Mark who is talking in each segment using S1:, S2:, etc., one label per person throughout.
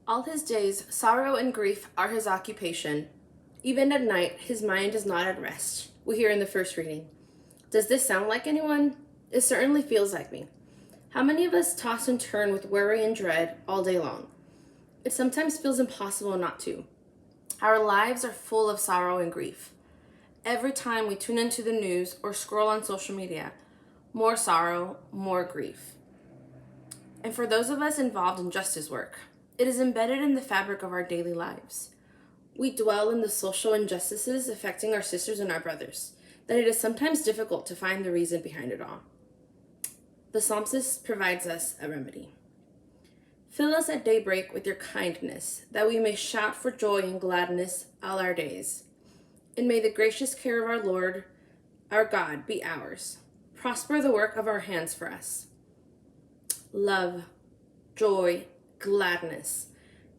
S1: All his days, sorrow and grief are his occupation. Even at night, his mind is not at rest, we hear in the first reading. Does this sound like anyone? It certainly feels like me. How many of us toss and turn with worry and dread all day long? It sometimes feels impossible not to. Our lives are full of sorrow and grief. Every time we tune into the news or scroll on social media, more sorrow, more grief. And for those of us involved in justice work, it is embedded in the fabric of our daily lives. We dwell in the social injustices affecting our sisters and our brothers, that it is sometimes difficult to find the reason behind it all. The psalmist provides us a remedy. Fill us at daybreak with your kindness, that we may shout for joy and gladness all our days. And may the gracious care of our Lord, our God, be ours. Prosper the work of our hands for us. Love, joy, gladness,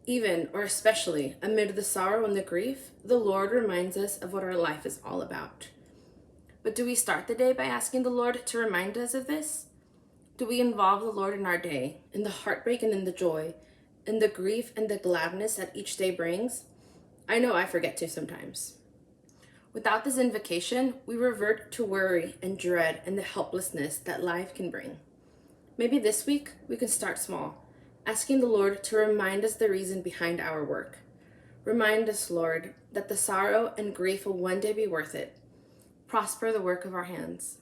S1: even or especially amid the sorrow and the grief, the Lord reminds us of what our life is all about. But do we start the day by asking the Lord to remind us of this? Do we involve the Lord in our day, in the heartbreak and in the joy, in the grief and the gladness that each day brings? I know I forget to sometimes. Without this invocation, we revert to worry and dread and the helplessness that life can bring. Maybe this week we can start small, asking the Lord to remind us the reason behind our work. Remind us, Lord, that the sorrow and grief will one day be worth it. Prosper the work of our hands.